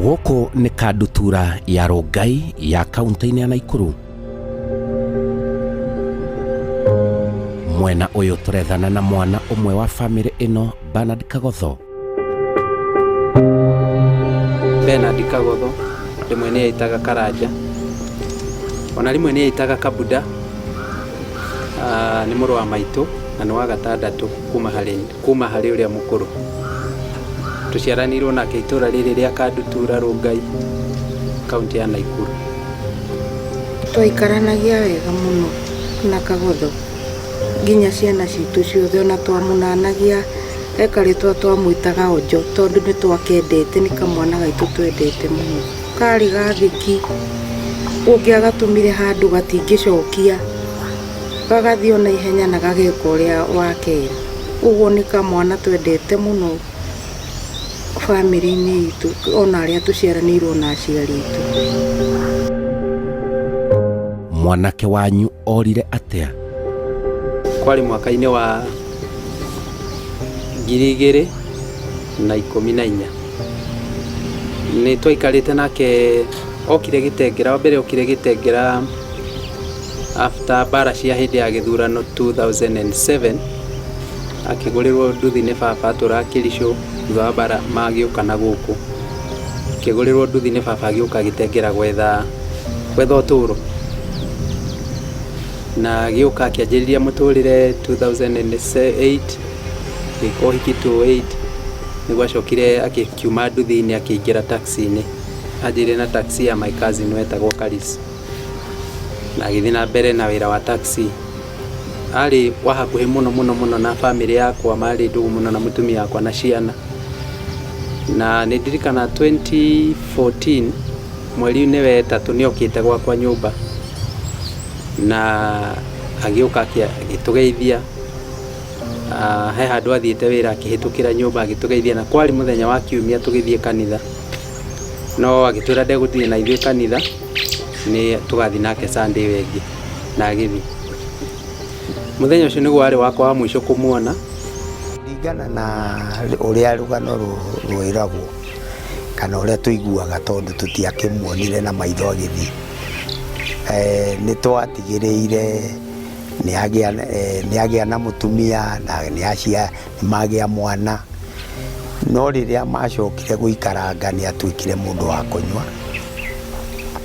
Gũkũ nĩ Kandutura ya Rongai ya kaunti-inĩ ya Naikuru. Mwena ũyũ tũrethana na mwana ũmwe wa family ĩno, Bernard Kagotho. Bernard Kagotho rĩmwe nĩ aitaga Karanja, ona rĩmwe nĩ aitaga Kabuda. Nĩ mũrũ wa maitũ na nĩ wa gatandatũ kuma harĩ ũrĩa mũkũrũ. Tuciaranirwo nake itũra rĩrĩ rĩa Kandutura Rongai, kaunti ya Naikuru. Twaikaranagia wega mũno na Kagotho, nginya ciana citũ ciothe ona twamunanagia ekarĩtwa twamwĩtaga Onjo tondũ nĩ twakendete, nĩ kamwana gaitũ twendete mũno. Karĩ gathiki, ũngĩagatũmire handũ gatingĩcokia, gagathiĩ ona ihenya na gageka ũrĩa wakera. Ũguo nĩ kamwana twendete mũno family-inĩ itũ, ona arĩa tũciaranĩirwo na aciari itũ. Mwanake wanyu orire atĩa? Kwarĩ mwaka-inĩ wa 2014 nĩ twaikarĩte nake. Okire Gĩtengera, wa mbere okire Gĩtengera after bara cia hĩndĩ ya gĩthurano 2007, akĩgũrĩrwo nduthi nĩ baba atũra Kĩricũ. Thutha wa bara magĩũka na gũkũ, akĩgũrĩrwo nduthi nĩ baba agĩũka Gĩtengera gwetha ũtũũro, na agĩũka akĩanjĩrĩria mũtũrĩre 2008 gĩko hiki 2008. Nĩguo acokire akiuma nduthi-inĩ akĩingĩra taxi-inĩ, anjĩrĩire na taxi ya my cousin wetagwo Karis, na agĩthiĩ na mbere na wĩra wa taxi. Arĩ wa hakuhĩ mũno na family yakwa, marĩ ndugu mũno na mũtumia yakwa na ciana. Na nĩ ndirikana 2014 mweri-inĩ wa ĩtatũ nĩ okĩte gwakwa nyũmba na agĩũka agĩtũgeithia. He handũ athiĩte wĩra akĩhĩtũkĩra nyũmba agĩtũgeithia, na kwarĩ mũthenya wa Kiumia tũgĩthiĩ kanitha, no agĩtwĩra ndegũthiĩ na ithuĩ kanitha, nĩ tũgathiĩ nake Sunday wengĩ, na agĩthiĩ. Mũthenya ũcio nĩguo warĩ wakwa wa mũico kũmuona. Ringana na ũrĩa rũgano rwĩragwo kana ũrĩa tũiguaga, tondũ tũtiakĩmuonire na maitho agĩthiĩ, nĩ twatigĩrĩire nĩ agĩa na mũtumia na nĩ magĩa mwana, no rĩrĩa macokire gũikaranga nĩ atuĩkire mũndũ wa kũnyua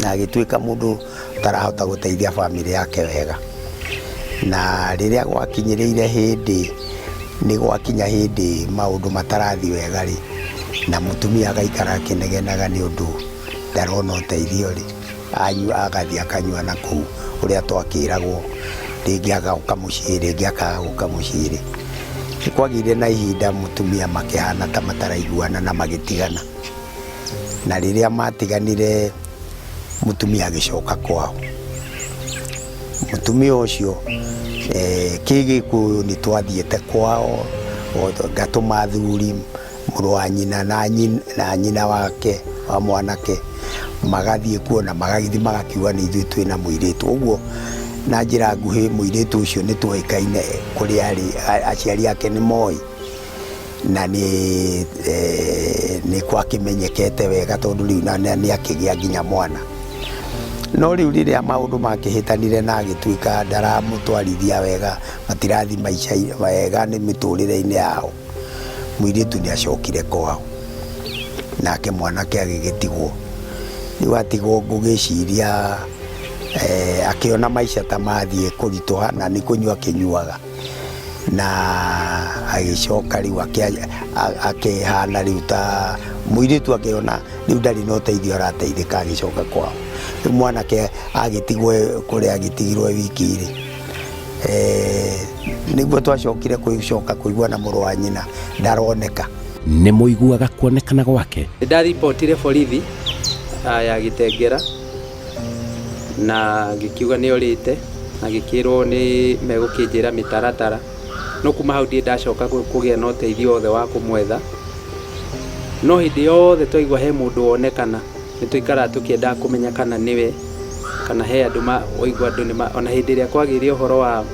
na agĩtuĩka mũndũ ũtarahota gũteithia family yake wega. Na rĩrĩa gwakinyĩrĩire hĩndĩ, nĩ gwakinya hĩndĩ maũndũ matarathi wega rĩ, na mũtumia agaikara akĩnegenaga nĩ ũndũ ndarona ũteithio rĩ, agathiĩ akanyua na kũu ũrĩa twakĩragwo, rĩngĩ agauka mũciĩ, rĩngĩ akaga gũka mũciĩ rĩ. Nĩ kwagĩire na ihinda mũtumia makĩhana ta mataraiguana na magĩtigana, na rĩrĩa matiganire mũtumia agĩcoka kwao. Mũtumia ũcio Kĩgĩkũyũ nĩ twathiĩte kwao, ngatũma athuri, mũrũ wa nyina na nyina wake wa mwanake, magathiĩ kuo na magagĩthiĩ magakiuga nĩ ithuĩ twĩna mũirĩtu. Ũguo na njĩra nguhĩ mũirĩtu ũcio nĩ tuoĩkaine kũrĩa arĩ, aciari ake nĩ moĩ, na nĩ kwakĩmenyekete wega, tondũ rĩu nĩ akĩgĩa nginya mwana. No rĩu rĩrĩa maũndũ makĩhĩtanire na agĩtuĩka ndaramũtwarithia wega, matirathi maica wega nĩ mĩtũrĩre-inĩ yao, mũirĩtu nĩ acokire kwao, nake mwanake agĩgĩtigwo. Rĩu atigwo ngũgĩciria akĩona maica ta mathiĩ kũritũha, na nĩ kũnyua akĩnyuaga, na agĩcoka rĩu akĩhana rĩu ta mũirĩtu akĩona rĩu ndarĩ na ũteithio arateithĩka, agĩcoka kwao. Rĩu mwanake agĩtigwo kũrĩa agĩtigirwo wiki-rĩ, nĩguo twacokire kũigua na mũrũ wa nyina ndaroneka. Nĩ mũiguaga kuonekana gwake? Nĩ ndaripotire borithi ya Gĩtengera na ngĩkiuga nĩ orĩte, na ngĩkĩrwo nĩ megũkĩnjĩra mĩtaratara, no kuma hau ndiĩ ndacoka kũgĩa na ũteithio wothe wa kũmwetha. No hĩndĩ yothe twaigua he mũndũ wonekana, nĩ tũikaraga tũkĩendaga kũmenya kana nĩwe, kana he andũ oigua andũ ona hĩndĩ ĩrĩa kwagĩire ũhoro wa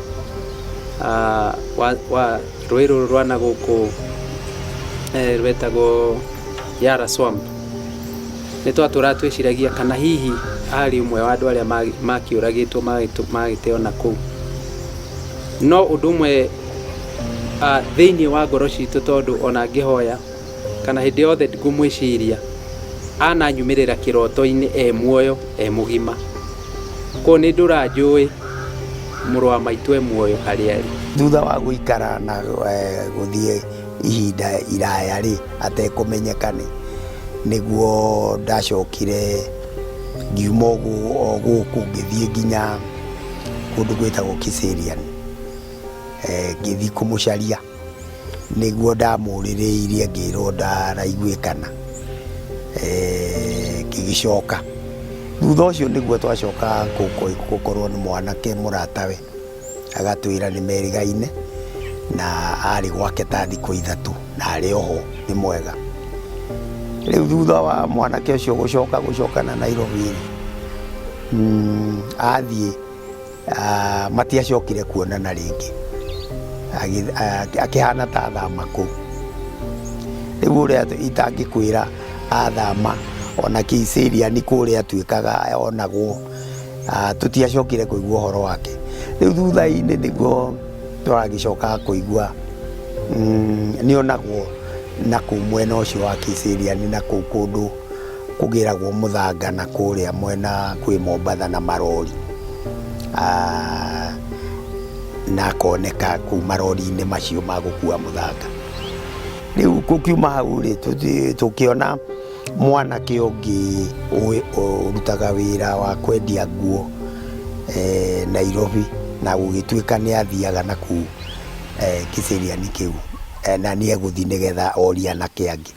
rũĩ rũrũ rwa nagũkũ rwetagwo Yara Swamp, nĩ twatũra twĩciragia kana hihi arĩ ũmwe wa andũ arĩa makĩũragĩtwo magĩteo na kũu. No ũndũ ũmwe thĩinĩ wa ngoro citũ, tondũ ona ngĩhoya kana hĩndĩ yothe ngũmwĩciria ananyumĩrĩra kĩroto-inĩ muoyo mũgima, ko nĩ ndũranjũĩ mũrũ wa maitũ muoyo harĩa arĩ. Thutha wa gũikara na gũthiĩ ihinda iraya atekũmenyekana, nĩguo ndacokire ngiuma gũkũ ngĩthiĩ nginya kũndũ gwĩtagwo Kiserian, ngĩthiĩ kũmũcaria, nĩguo ndamũrĩrĩirie ngĩrwo ndaraiguĩkana, ngĩgĩcoka. Thutha ũcio nĩguo twacoka gũkorwo nĩ mwanake mũratawe agatwĩra nĩ merigaine na arĩ gwake ta thikũ 3 na arĩ oho nĩ mwega. Rĩu thutha wa mwanake ũcio gũcoka na Nairobi, athiĩ matiacokire kuonana rĩngĩ, akĩhana ta thama kũu. Rĩu ũrĩa itangĩkwĩra athama ona Kiserian kũrĩa atuĩkaga onagwo, tũtiacokire kũigua ũhoro wake. Rĩu thutha-inĩ nĩguo tũragĩcoka kũigua nĩonagwo na kũu mwena ũcio wa Kiserian na kũu kũndũ kũgĩragwo Mũthanga na kũrĩa mwena kwĩ Mombatha na marori, na akoneka kũu marori-inĩ macio ma gũkua mũthanga. Rĩu gũkiuma hau tũkĩona mwanake ũngĩ ũrutaga wĩra wa kwendia nguo Nairobi, na gũgĩtuĩka nĩ athiaga na kũu Kiserian kĩu, na nĩ egũthiĩ nĩgetha oria anake angĩ.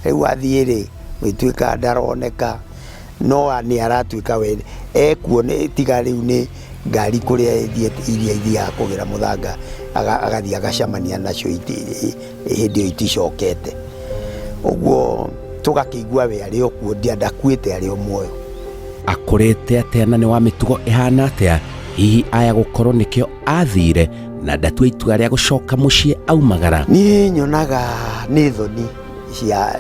Rĩu athiĩ gũtuĩka ndaroneka, no nĩ aratuĩka we ekuo, tiga rĩu nĩ ngari kũrĩa iria ithiaga kũgĩra mũthanga agathiĩ agacamania nacio hĩndĩ ĩyo iticokete. Ũguo tũgakĩigua we arĩ o kuo, ndakuĩte arĩ o muoyo. Akũrĩte atĩa na nĩ wa mĩtugo ĩhana atĩa? Hihi aya gũkorwo nĩkĩo athire na ndatua itua rĩa gũcoka mũciĩ aumagara? Niĩ nyonaga nĩ thoni cia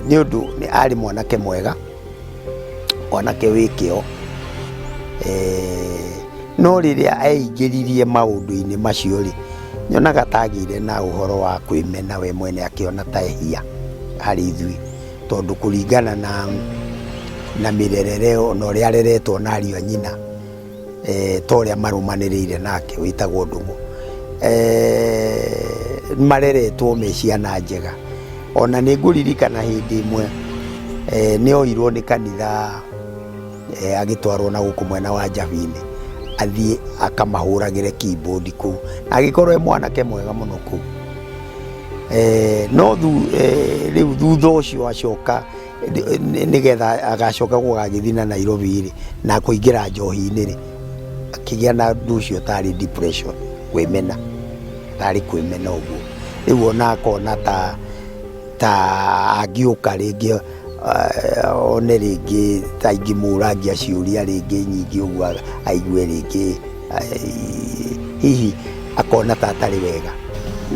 nĩ ũndũ nĩ arĩ mwanake mwega, mwanake wĩ kĩo, no rĩrĩa aingĩririe maũndũ-inĩ macio nyonaga tagĩire na ũhoro wa kwĩmena we mwene, akĩona ta ehia harĩ ithuĩ, tondũ kũringana na mĩrerere na ũrĩa areretwo na ariũ a nyina, ta ũrĩa marũmanĩrĩire nake wĩtagwo Ndung'u, mareretwo me ciana njega. Ona nĩ ngũririkana hĩndĩ ĩmwe nĩ oirwo nĩ kanitha, agĩtwarwo na gũkũ mwena wa Njabine, athiĩ akamahũragĩre keyboard kũu, agĩkorwo e mwanake mwega mũno kũu. No rĩu thutha ũcio acoka nĩgetha agacoka gũgagĩthiĩ na Nairobi na kũingĩra njohi-inĩ, akĩgĩa na ũndũ ũcio tarĩ depression, kwĩmena, tarĩ kwĩmena ũguo. Rĩu ona akona ta angĩũka rĩngĩ one rĩngĩ ta ingĩmũũrangia ciũria rĩngĩ nyingĩ ũguo, aigue rĩngĩ hihi akona ta atarĩ wega.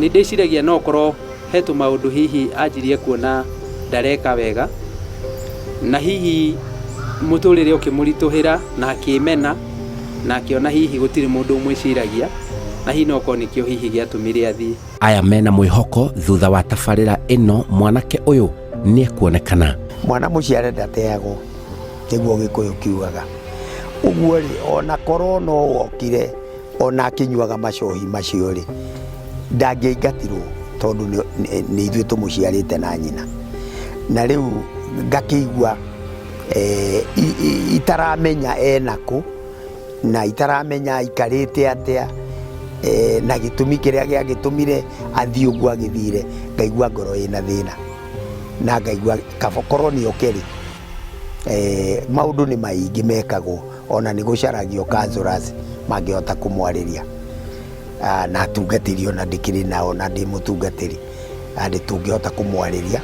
Nĩ ndĩciragia no korwo he tũmaũndũ hihi anjirie kuona ndareka wega, na hihi mũtũrĩre ũkĩmũritũhĩra na akĩmena, na akĩona hihi gũtirĩ mũndũ ũmwĩciragia, na hihi no korwo nĩkĩo hihi gĩatũmire athiĩ. Aya mena mwĩhoko thutha wa tabarĩra ĩno mwanake ũyũ nĩ ekuonekana. Mwana mũciare ndateagwo, nĩguo Gĩkũyũ kiugaga. Ũguo ona korwo no wokire ona akĩnyuaga macohi macio ndangĩingatirwo, tondũ nĩ ithuĩ tũmũciarĩte na nyina. Na rĩu ngakĩigua itaramenya enakũ na itaramenya aikarĩte atĩa, na gĩtũmi kĩrĩa gĩagĩtũmire athiĩ ũguo agĩthire, ngaigua ngoro ĩna thĩna, na ngaigua kabokorwo nĩoke maũndũ nĩ maingĩ mekagwo, ona nĩ gũcaragio counselors mangĩhota kũmwarĩria, na atungatĩri ona ndĩkĩrĩ nao na ndĩ mũtungatĩri, andĩ tũngĩhota kũmwarĩria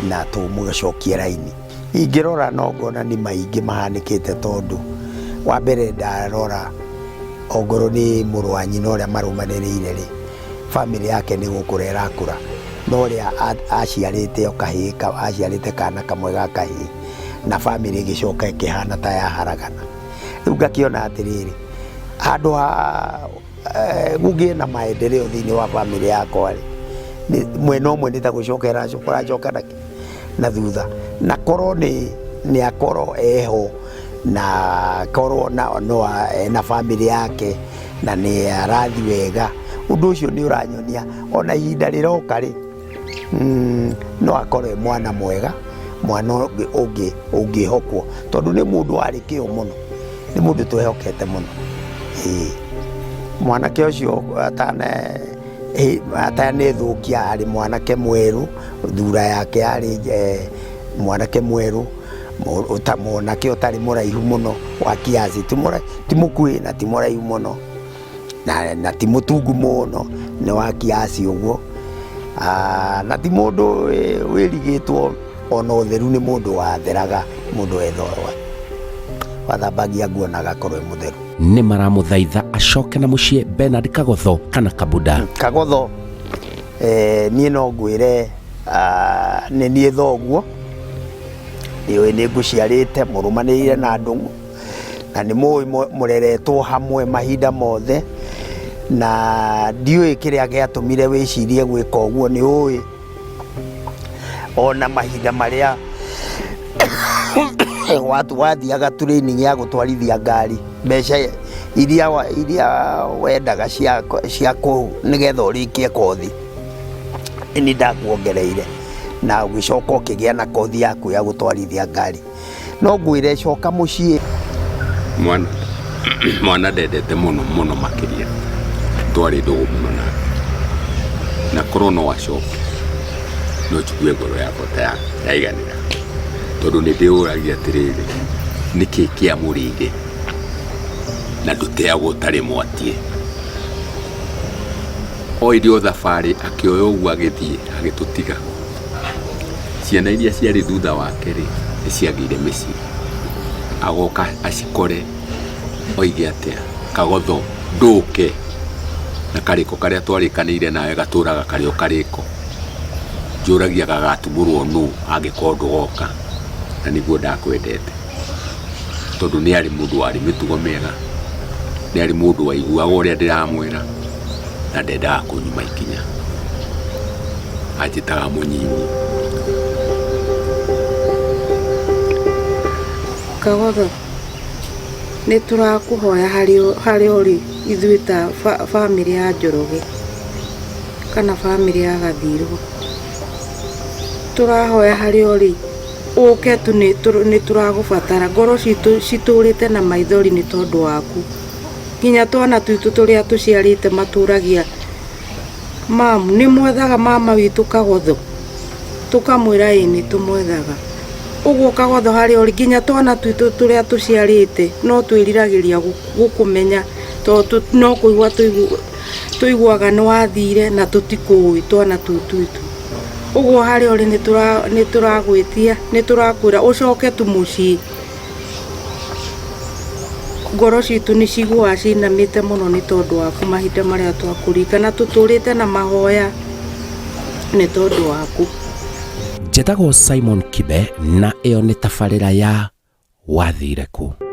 na tũmũcokie raini. Ingĩrora no ngona nĩ maingĩ mahanĩkĩte, tondũ wa mbere ndarora ongorwo nĩ mũrũ wa nyina ũrĩa marũmanĩrĩire family yake nĩ gũkũra ĩrakũra, no ũrĩa aciarĩte o kahĩĩ, aciarĩte kana kamwe ga kahĩĩ, na family ĩgĩcoka ĩkĩhana ta ya haragana. Rĩu ngakĩona atĩrĩrĩ, handũ ha gũgĩe na maendeleo thĩinĩ wa family yakwa rĩ, mwena ũmwe nĩ ta gũcoka ĩracoka na thutha, na korwo nĩ akorwo eho na korwo na family yake na nĩ arathi wega, ũndũ ũcio nĩ ũranyonia ona ihinda rĩroka rĩ, no akorwo mwana mwega, mwana ũngĩhokwo, tondũ nĩ mũndũ warĩ kĩo mũno, nĩ mũndũ twehokete mũno. Mwanake ũcio atanethũkia, arĩ mwanake mwerũ, thura yake arĩ mwanake mwerũ, mwanake ũtarĩ mũraihu mũno wa kiasi, ti mũkuhĩ na ti mũraihu mũno, na ti mũtungu mũno, nĩ wa kiasi ũguo, na ti mũndũ wĩrigĩtwo, ona ũtheru nĩ mũndũ watheraga, mũndũ wethorwa wathambagia nguo na agakorwo e mũtheru. Nĩ maramũthaitha acoke na mũciĩ Bernard Kagotho kana Kabuda. Kagotho niĩ no ngwĩre nĩ niĩ thoguo, nĩ ngũciarĩte, mũrũmanĩrĩire na ndũng'ũ, na nĩ mũreretwo hamwe mahinda mothe, na ndiũĩ kĩrĩa gĩatũmire wĩcirie gwĩka ũguo. Nĩ ũĩ ona mahinda marĩa wathiaga training ya gũtwarithia ngari, mbeca iria wendaga cia nĩgetha ũrĩkie kothi nĩ ndakuongereire, na ũgĩcoka ũkĩgĩa na kothi yaku ya gũtwarithia ngari. No ngwĩre coka mũciĩ. Mwana ndendete mũno makĩria, twarĩ ndũgũ mũno na korwo no acoke, no njigue ngoro yakwa ta yaiganĩra, tondũ nĩ ndĩũragia atĩrĩrĩ, nĩkĩ kĩamũrĩire na ndũteagwo ũtarĩ mwatie. Oire o thabarĩ akĩoya ũguo agĩthiĩ agĩtũtiga. Ciana iria ciarĩ thutha wake rĩ, nĩ ciagĩire mĩciĩ, agoka acikore, oige atĩa, Kagotho ndũke, na karĩko karĩa twarĩkanĩire nawe gatũraga karĩ o karĩko. Njũragia gagatumũrwo nũ angĩkorwo ndũgoka, na nĩguo ndakwendete, tondũ nĩ arĩ mũndũ warĩ mĩtugo mĩega, nĩ arĩ mũndũ waiguaga ũrĩa ndĩramwĩra, na ndendaga kũnyuma ikinya, anjĩtaga mũnyinyi. Kagotho, nĩ tũrakũhoya harĩ ũrĩ ithuĩ ta family ya Njoroge kana family ya Gathirũ, tũrahoya harĩ ũrĩ ũke tu, nĩ tũragũbatara. Ngoro citũ citũrĩte na maithori nĩ tondũ waku, nginya twana twitũ tũrĩa tũciarĩte matũragia, mamu nĩ mwethaga mama witũ Kagotho, tũkamwĩra ĩ nĩ tũmwethaga. Ũguo Kagotho harĩ ũrĩ, nginya twana twitũ tũrĩa tũciarĩte no twĩriragĩria gũkũmenya, tondũ no kũigua tũiguaga nĩ wathire na tũtikũĩ twana twitũ. Ũguo harĩ ũrĩ nĩ tũragwĩtia, nĩ tũrakwĩra ũcoke tu mũciĩ. Ngoro citũ nĩ ciguaga cinamĩte mũno nĩ tondũ waku, mahinda marĩa twakũririkana tũtũrĩte na mahoya nĩ tondũ waku. Njĩtagwo Simon Kibe na ĩyo nĩ tabarĩra ya Wathire Kũ.